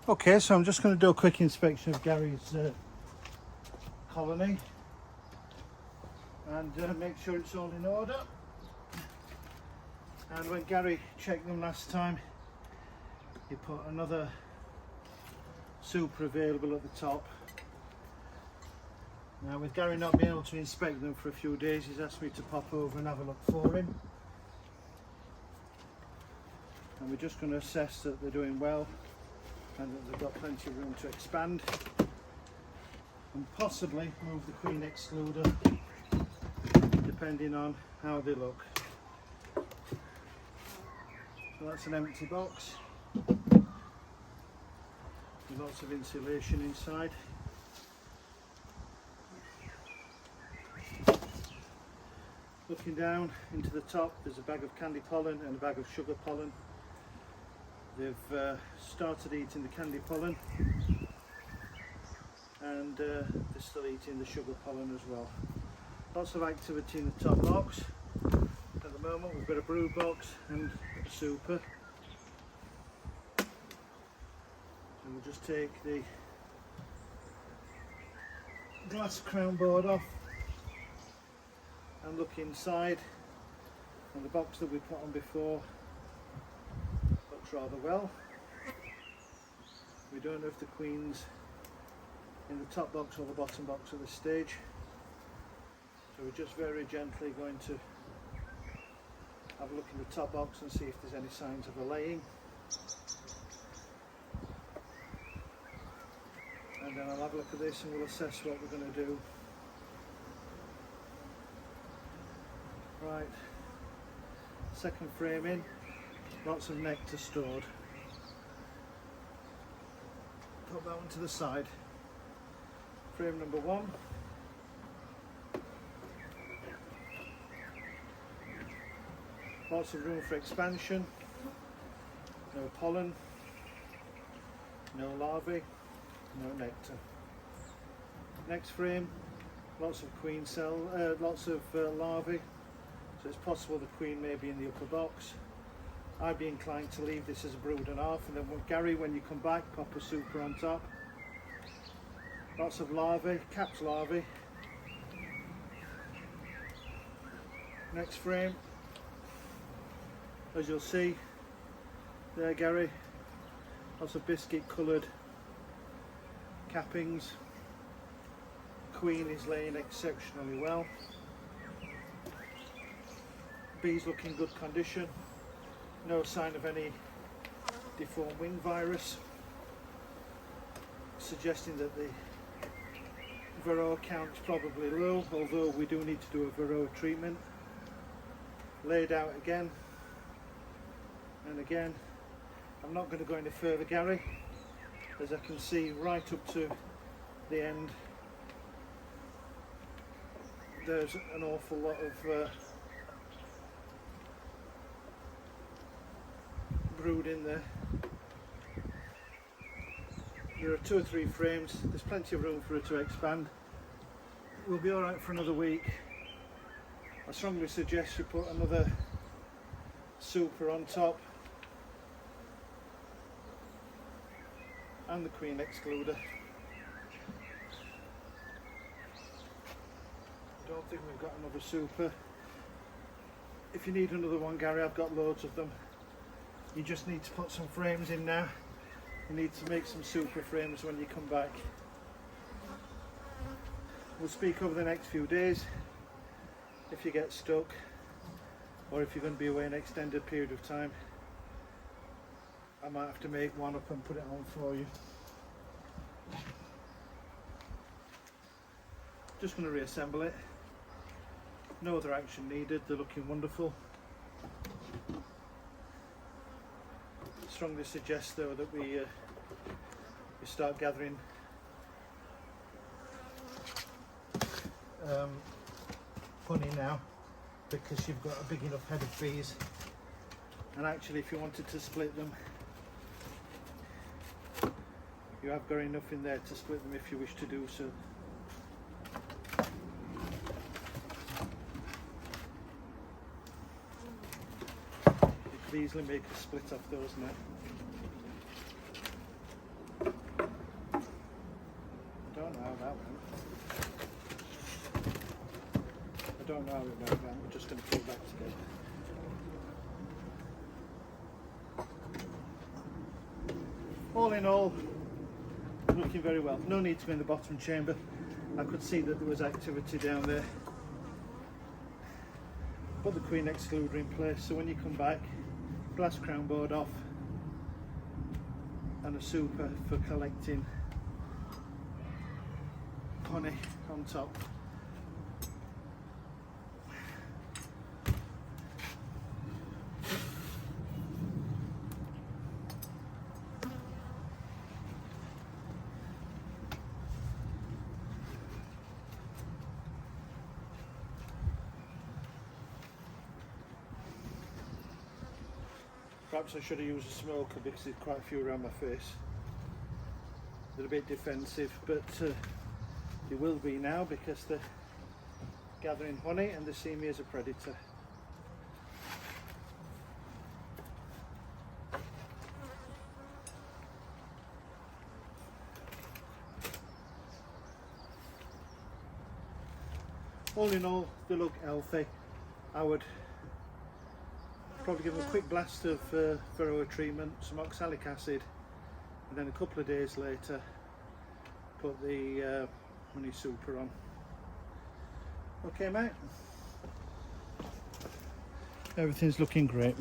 Okay, so I'm just going to do a quick inspection of Gary's colony and make sure it's all in order. And when Gary checked them last time, he put another super available at the top. Now, with Gary not being able to inspect them for a few days, he's asked me to pop over and have a look for him. And we're just going to assess that they're doing well and that they've got plenty of room to expand, and possibly move the queen excluder depending on how they look. So that's an empty box with lots of insulation inside. Looking down into the top, there's a bag of candy pollen and a bag of sugar pollen. They've started eating the candy pollen and they're still eating the sugar pollen as well. Lots of activity in the top box. At the moment we've got a brood box and a super. And we'll just take the glass crown board off and look inside, and the box that we put on before looks rather well. We don't know if the queen's in the top box or the bottom box at this stage, so we're just very gently going to have a look in the top box and see if there's any signs of a laying, and then I'll have a look at this and we'll assess what we're going to do. Right, second frame in, lots of nectar stored. Put that one to the side. Frame number one. Lots of room for expansion, no pollen, no larvae, no nectar. Next frame, lots of queen cell, lots of larvae. So it's possible the queen may be in the upper box. I'd be inclined to leave this as a brood and half, and then Gary, when you come back, pop a super on top. Lots of larvae, capped larvae. Next frame, as you'll see there, Gary, lots of biscuit coloured cappings. Queen is laying exceptionally well. Bees look in good condition, no sign of any deformed wing virus, suggesting that the varroa count is probably low, although we do need to do a varroa treatment. Laid out again and again. I'm not going to go any further, Gary, as I can see right up to the end there's an awful lot of brood in there. There are 2 or 3 frames, there's plenty of room for it to expand. We'll be alright for another week. I strongly suggest you put another super on top and the queen excluder. I don't think we've got another super. If you need another one, Gary, I've got loads of them. You just need to put some frames in now. You need to make some super frames when you come back. We'll speak over the next few days. If you get stuck, or if you're going to be away an extended period of time, I might have to make one up and put it on for you. Just going to reassemble it. No other action needed, they're looking wonderful. Strongly suggest though that we start gathering honey now, because you've got a big enough head of bees, and actually if you wanted to split them, you have got enough in there to split them if you wish to do so. You could easily make a split off those now. don't know how it went round. We're just going to put it back together. All in all, looking very well. No need to go in the bottom chamber. I could see that there was activity down there. Put the queen excluder in place, so when you come back, glass crown board off and a super for collecting honey on top. Perhaps I should have used a smoker because there's quite a few around my face. They're a bit defensive, but they will be now because they're gathering honey and they see me as a predator. All in all, they look healthy. I would probably give them a quick blast of varroa treatment, some oxalic acid, and then a couple of days later put the honey super on. Okay, mate? Everything's looking great.